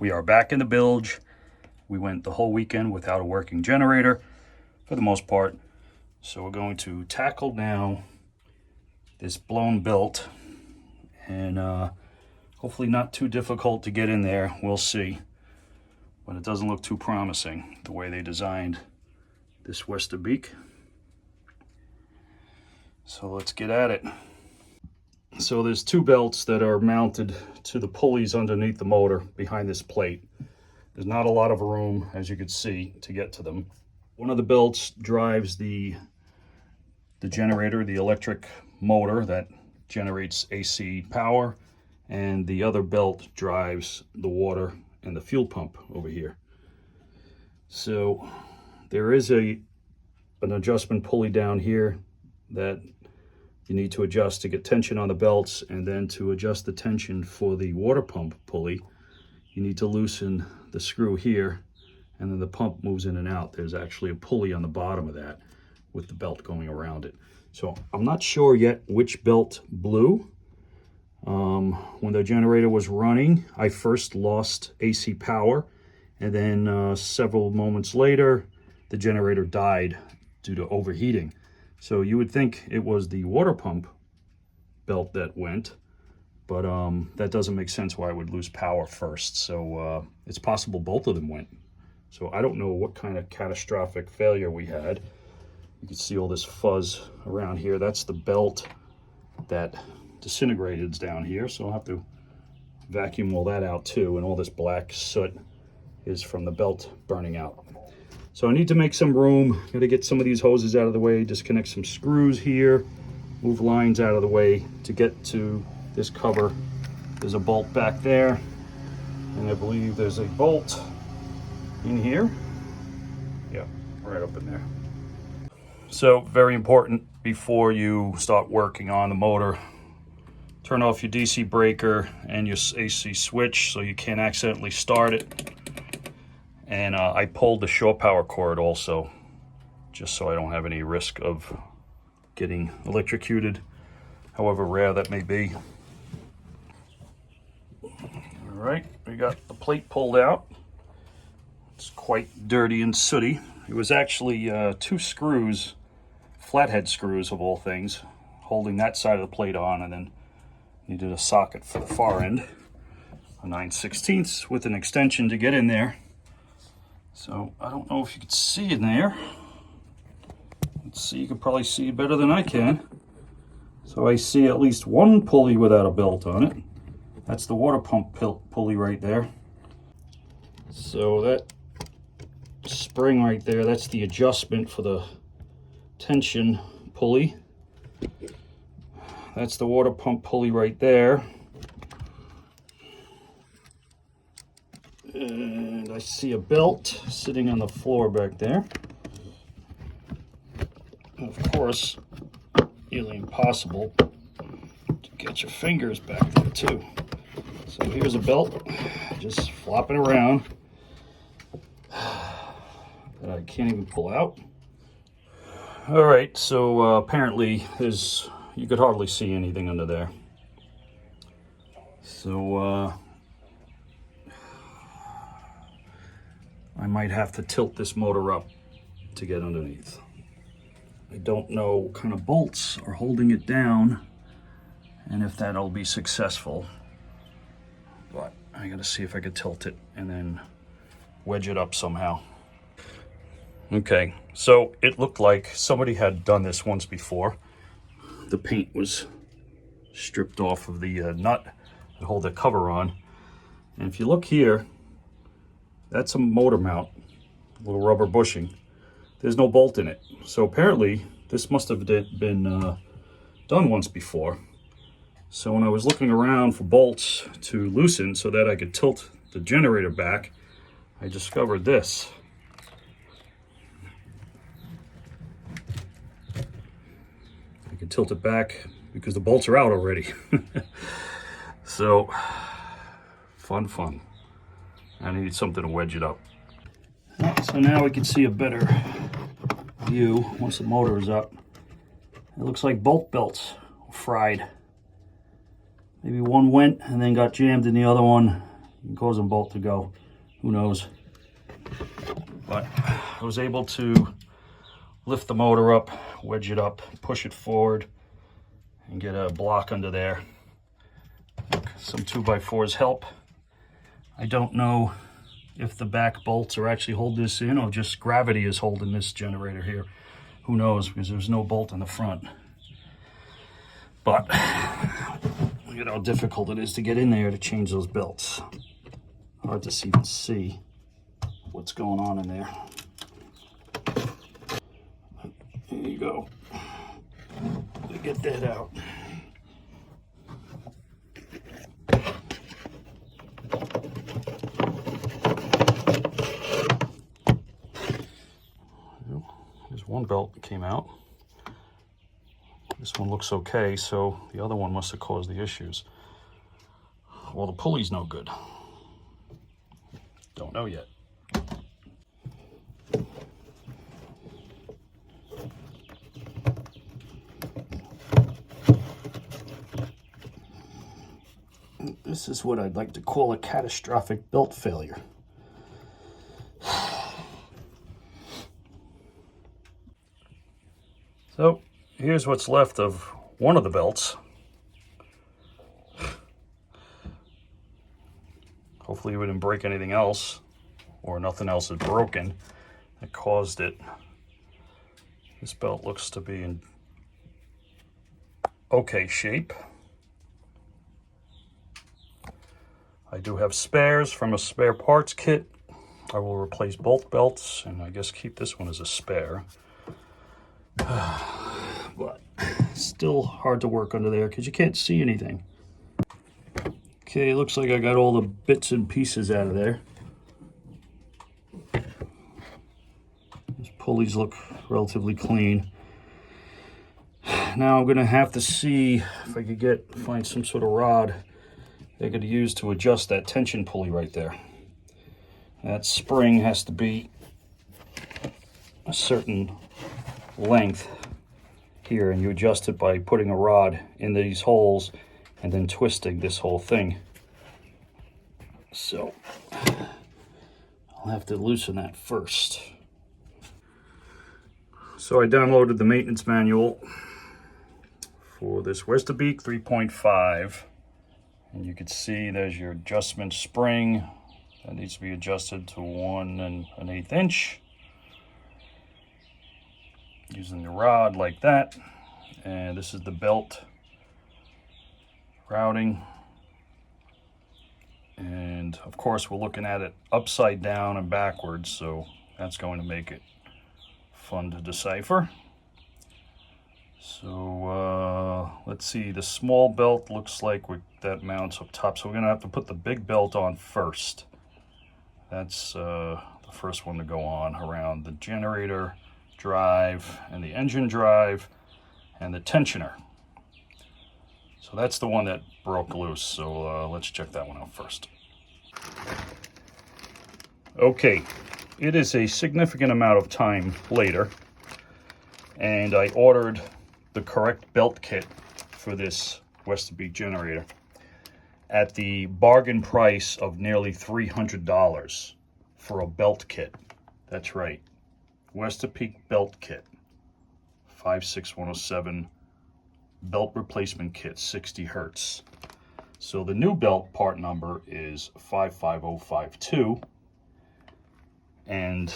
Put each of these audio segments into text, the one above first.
We are back in the bilge. We went the whole weekend without a working generator for the most part. So we're going to tackle now this blown belt, and hopefully not too difficult to get in there. We'll see. But it doesn't look too promising the way they designed this Westerbeke. So let's get at it. So there's two belts that are mounted to the pulleys underneath the motor behind this plate. There's not a lot of room, as you can see, to get to them. One of the belts drives the generator, the electric motor that generates AC power, and the other belt drives the water and the fuel pump over here. So there is an adjustment pulley down here that you need to adjust to get tension on the belts, and then to adjust the tension for the water pump pulley, you need to loosen the screw here, and then the pump moves in and out. There's actually a pulley on the bottom of that with the belt going around it. So I'm not sure yet which belt blew. When the generator was running, I first lost AC power, and then several moments later, the generator died due to overheating. So you would think it was the water pump belt that went, but that doesn't make sense why I would lose power first. So it's possible both of them went. So I don't know what kind of catastrophic failure we had. You can see all this fuzz around here. That's the belt that disintegrated down here. So I'll have to vacuum all that out too. And all this black soot is from the belt burning out. So I need to make some room. Got to get some of these hoses out of the way, disconnect some screws here, move lines out of the way to get to this cover. There's a bolt back there, and I believe there's a bolt in here. Yeah, right up in there. So very important before you start working on the motor, turn off your DC breaker and your AC switch so you can't accidentally start it. And I pulled the shore power cord also, just so I don't have any risk of getting electrocuted, however rare that may be. All right, we got the plate pulled out. It's quite dirty and sooty. It was actually two screws, flathead screws of all things, holding that side of the plate on, and then needed a socket for the far end, a 9/16 with an extension to get in there. So I don't know if you could see in there. Let's see, you could probably see better than I can. So I see at least one pulley without a belt on it. That's the water pump pulley right there. So that spring right there, that's the adjustment for the tension pulley. That's the water pump pulley right there. And I see a belt sitting on the floor back there. And of course, nearly impossible to get your fingers back there too. So here's a belt just flopping around that I can't even pull out. All right, so apparently you could hardly see anything under there. So I might have to tilt this motor up to get underneath. I don't know what kind of bolts are holding it down and if that'll be successful, but I gotta see if I could tilt it and then wedge it up somehow. Okay, so it looked like somebody had done this once before. The paint was stripped off of the nut that hold the cover on. And if you look here, that's a motor mount, a little rubber bushing. There's no bolt in it. So apparently this must have been done once before. So when I was looking around for bolts to loosen so that I could tilt the generator back, I discovered this. I can tilt it back because the bolts are out already. So fun. I need something to wedge it up. So now we can see a better view once the motor is up. It looks like both belts were fried. Maybe one went and then got jammed in the other one, You can cause them both to go. Who knows? But I was able to lift the motor up, wedge it up, push it forward, and get a block under there. Some 2x4s help. I don't know if the back bolts are actually holding this in or just gravity is holding this generator here. Who knows, because there's no bolt in the front. But look at how difficult it is to get in there to change those belts. Hard to even see what's going on in there. There you go. Get that out. There's one belt that came out. This one looks okay, so the other one must have caused the issues. Well, the pulley's no good. Don't know yet. This is what I'd like to call a catastrophic belt failure. So here's what's left of one of the belts. Hopefully we didn't break anything else, or nothing else is broken that caused it. This belt looks to be in okay shape. I do have spares from a spare parts kit. I will replace both belts and I guess keep this one as a spare. But still hard to work under there because you can't see anything. Okay, looks like I got all the bits and pieces out of there. These pulleys look relatively clean. Now I'm gonna have to see if I could find some sort of rod they're gonna use to adjust that tension pulley right there. That spring has to be a certain length here, and you adjust it by putting a rod in these holes and then twisting this whole thing. So I'll have to loosen that first. So I downloaded the maintenance manual for this Westerbeke 3.5, and you can see there's your adjustment spring that needs to be adjusted to 1 1/8 inch using the rod like that. And this is the belt routing, and of course we're looking at it upside down and backwards, so that's going to make it fun to decipher. So let's see, the small belt looks like that mounts up top, so we're gonna have to put the big belt on first. That's the first one to go on around the generator drive and the engine drive and the tensioner. So that's the one that broke loose, so let's check that one out first. Okay, it is a significant amount of time later, and I ordered the correct belt kit for this Westerbeke generator at the bargain price of nearly $300 for a belt kit. That's right, Westerbeke belt kit, 56107 belt replacement kit, 60 hertz. So the new belt part number is 55052. And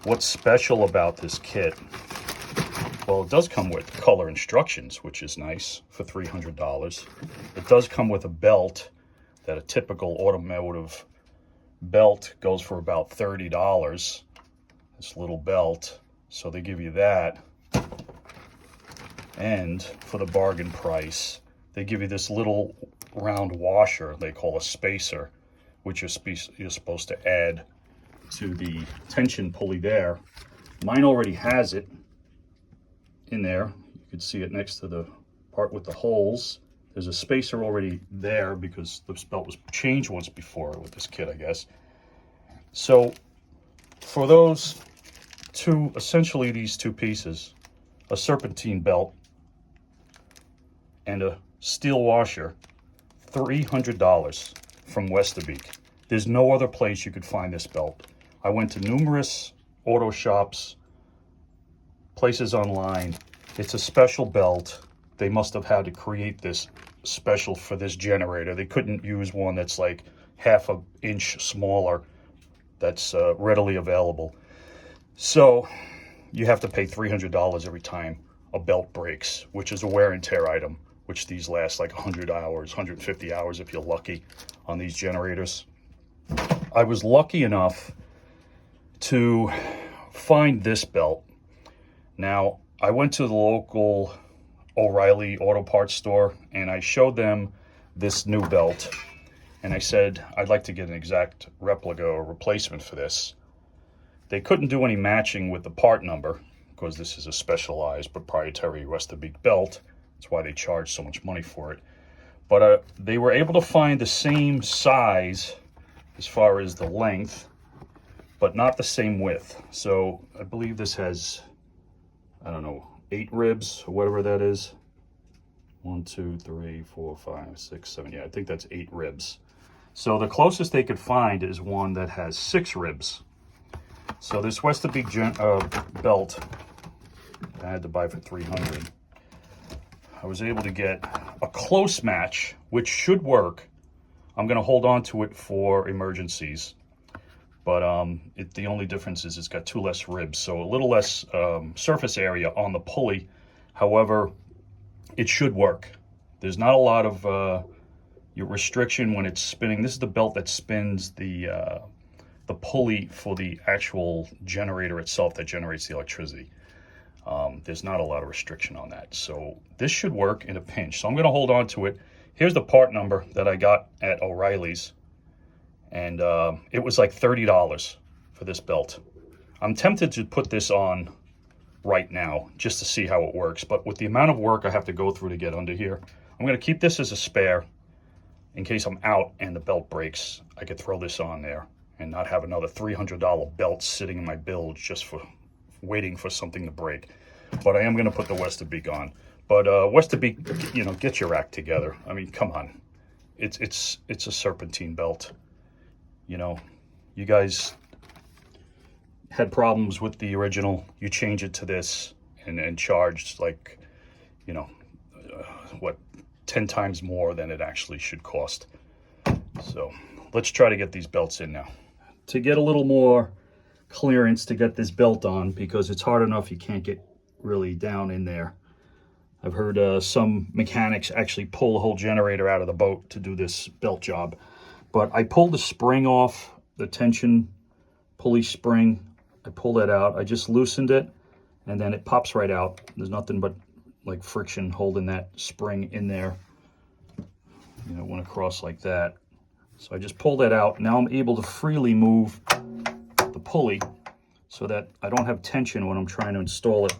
what's special about this kit? Well, it does come with color instructions, which is nice for $300. It does come with a belt that a typical automotive belt goes for about $30. This little belt, so they give you that. And for the bargain price, they give you this little round washer they call a spacer, which you're supposed to add to the tension pulley there. Mine already has it in there. You can see it next to the part with the holes. There's a spacer already there because this belt was changed once before with this kit, I guess. So for those two, essentially these two pieces, a serpentine belt and a steel washer, $300 from Westerbeke. There's no other place you could find this belt. I went to numerous auto shops, places online. It's a special belt. They must have had to create this special for this generator. They couldn't use one that's like half an inch smaller that's readily available. So you have to pay $300 every time a belt breaks, which is a wear and tear item, which these last like 100 hours, 150 hours if you're lucky on these generators. I was lucky enough to find this belt. Now, I went to the local O'Reilly auto parts store and I showed them this new belt. And I said, I'd like to get an exact replica or replacement for this. They couldn't do any matching with the part number because this is a specialized proprietary Westerbeke belt. That's why they charge so much money for it. But they were able to find the same size as far as the length, but not the same width. So I believe this has, I don't know, 8 ribs or whatever that is. 1, 2, 3, 4, 5, 6, 7. Yeah, I think that's 8 ribs. So the closest they could find is one that has 6 ribs. So this Westerbeke belt, I had to buy for $300. I was able to get a close match, which should work. I'm going to hold on to it for emergencies. But the only difference is it's got 2 less ribs, so a little less surface area on the pulley. However, it should work. There's not a lot of your restriction when it's spinning. This is the belt that spins the pulley for the actual generator itself that generates the electricity. There's not a lot of restriction on that. So this should work in a pinch. So I'm going to hold on to it. Here's the part number that I got at O'Reilly's. And it was like $30 for this belt. I'm tempted to put this on right now just to see how it works. But with the amount of work I have to go through to get under here, I'm going to keep this as a spare in case I'm out and the belt breaks. I could throw this on there and not have another $300 belt sitting in my bilge just for waiting for something to break. But I am going to put the Westerbeke on. But Westerbeke, you know, get your act together. I mean, come on. It's a serpentine belt. You know, you guys had problems with the original. You change it to this and charged like, you know, what, 10 times more than it actually should cost. So let's try to get these belts in now. To get a little more clearance to get this belt on, because it's hard enough, you can't get really down in there. I've heard some mechanics actually pull the whole generator out of the boat to do this belt job. But I pulled the spring off, the tension pulley spring. I pulled that out. I just loosened it, and then it pops right out. There's nothing but like friction holding that spring in there. You know, it went across like that. So I just pulled that out. Now I'm able to freely move the pulley so that I don't have tension when I'm trying to install it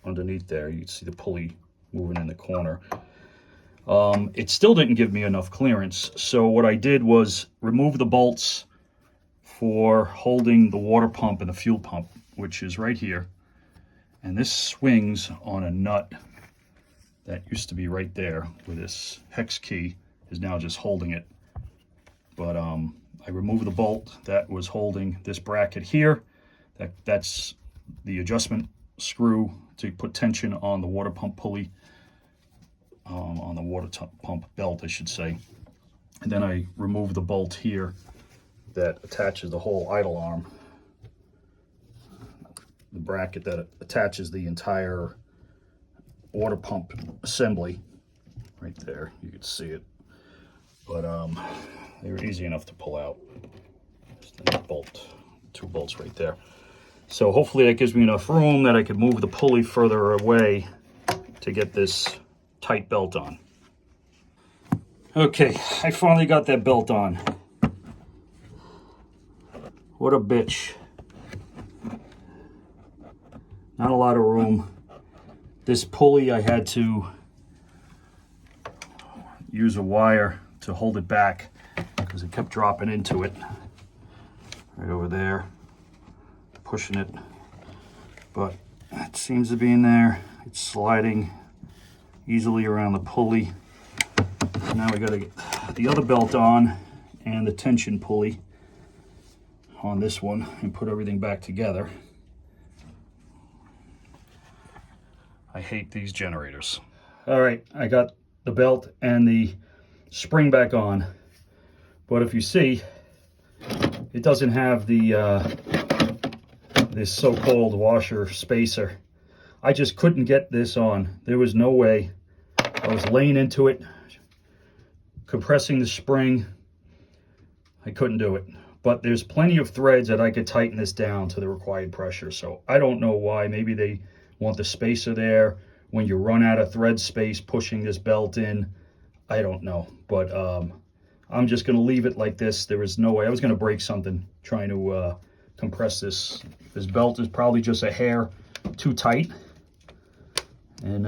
underneath there. You can see the pulley moving in the corner. It still didn't give me enough clearance, so what I did was remove the bolts for holding the water pump and the fuel pump, which is right here. And this swings on a nut that used to be right there, where this hex key is now just holding it. But I removed the bolt that was holding this bracket here. That's the adjustment screw to put tension on the water pump pulley. On the water pump belt, I should say. And then I remove the bolt here that attaches the whole idle arm. The bracket that attaches the entire water pump assembly. Right there, you can see it. But they were easy enough to pull out. Just a bolt, 2 bolts right there. So hopefully that gives me enough room that I could move the pulley further away to get this tight belt on. Okay, I finally got that belt on. What a bitch. Not a lot of room. This pulley, I had to use a wire to hold it back because it kept dropping into it. Right over there, pushing it. But it seems to be in there. It's sliding easily around the pulley. Now we got to get the other belt on, and the tension pulley on this one and put everything back together. I hate these generators. All right, I got the belt and the spring back on, but if you see, it doesn't have the this so-called washer spacer. I just couldn't get this on. There was no way. I was laying into it, compressing the spring. I couldn't do it. But there's plenty of threads that I could tighten this down to the required pressure. So I don't know why. Maybe they want the spacer there when you run out of thread space pushing this belt in. I don't know. But I'm just going to leave it like this. There was no way. I was going to break something trying to compress this. This belt is probably just a hair too tight. And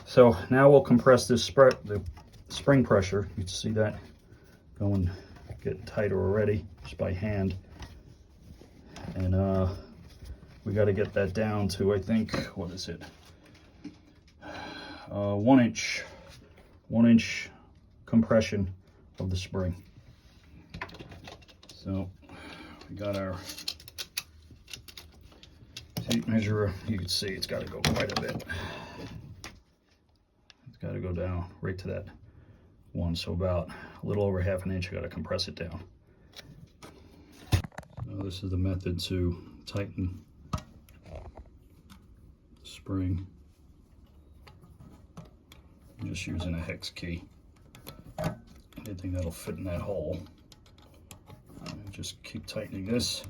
so now we'll compress this the spring pressure. You can see that going, getting tighter already just by hand. And we got to get that down to, I think, what is it? 1 inch compression of the spring. So we got our tape measure. You can see it's got to go quite a bit. It's got to go down right to that one. So about a little over ½ an inch, I got to compress it down. So this is the method to tighten the spring. I'm just using a hex key. Anything that'll fit in that hole. Just keep tightening this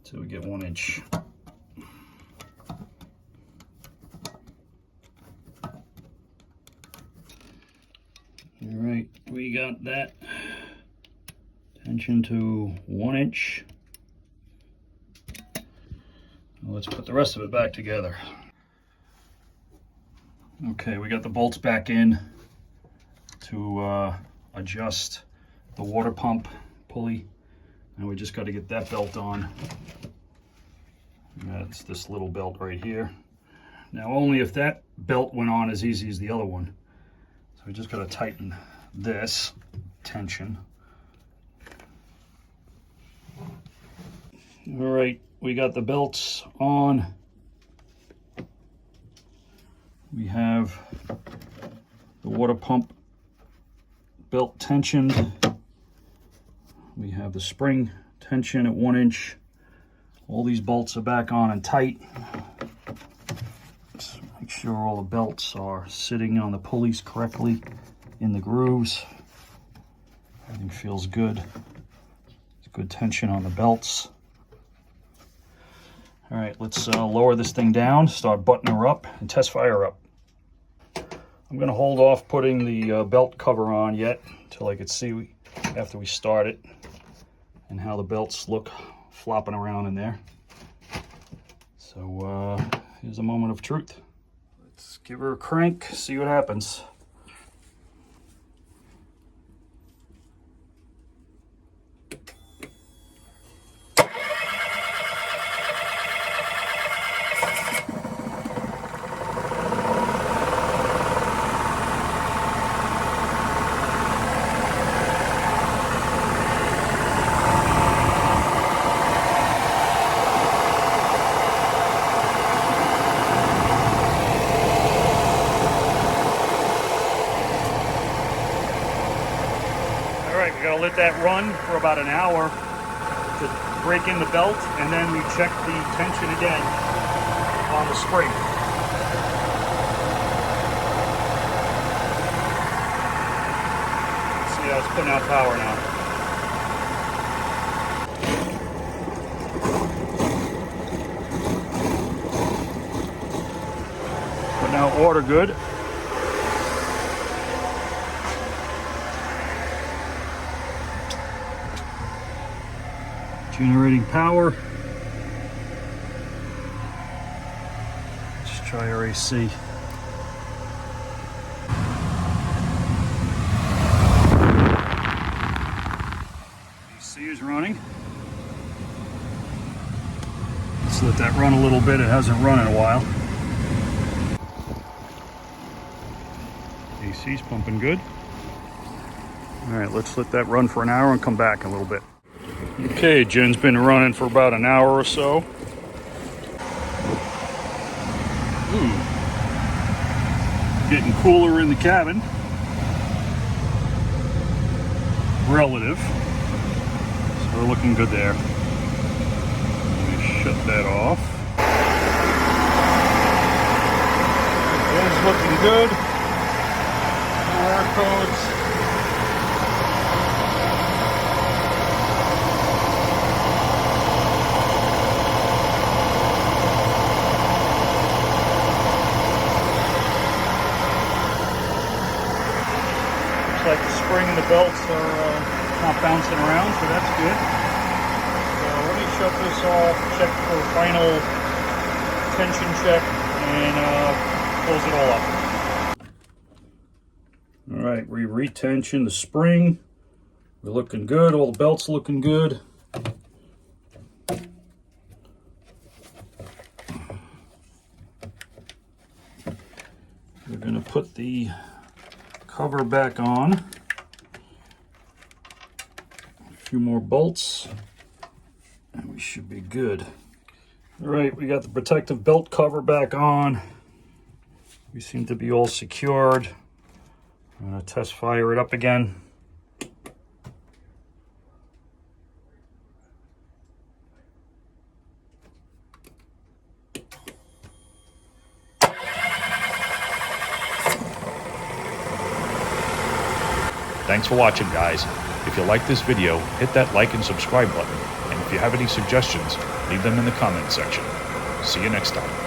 till we get 1 inch. All right, we got that tension to 1 inch. Let's put the rest of it back together. Okay, we got the bolts back in to adjust the water pump pulley. Now we just got to get that belt on. That's this little belt right here. Now only if that belt went on as easy as the other one. So we just got to tighten this tension. All right, we got the belts on. We have the water pump belt tensioned. We have the spring tension at 1 inch. All these bolts are back on and tight. Just make sure all the belts are sitting on the pulleys correctly in the grooves. Everything feels good. There's good tension on the belts. All right, let's lower this thing down, start buttoning her up, and test fire her up. I'm going to hold off putting the belt cover on yet until I can see after we start it and how the belts look flopping around in there. So here's a moment of truth. Let's give her a crank, see what happens. Gotta let that run for about an hour to break in the belt, and then we check the tension again on the spring. See how it's putting out power now. Putting out water good. Generating power. Let's try our AC. AC is running. Let's let that run a little bit. It hasn't run in a while. AC's pumping good. All right, let's let that run for an hour and come back in a little bit. Okay, Jen's been running for about an hour or so. Ooh. Getting cooler in the cabin. Relative. So we're looking good there. Let me shut that off. Jen's looking good. QR codes. Like the spring and the belts are not bouncing around, so that's good. So let me shut this off, check for final tension check, and close it all up. All right, we retension the spring. We're looking good. All the belts looking good. We're going to put the cover back on. A few more bolts and we should be good. All right, we got the protective belt cover back on. We seem to be all secured. I'm going to test fire it up again. Thanks for watching, guys. If you like this video, hit that like and subscribe button. And if you have any suggestions, leave them in the comment section. See you next time.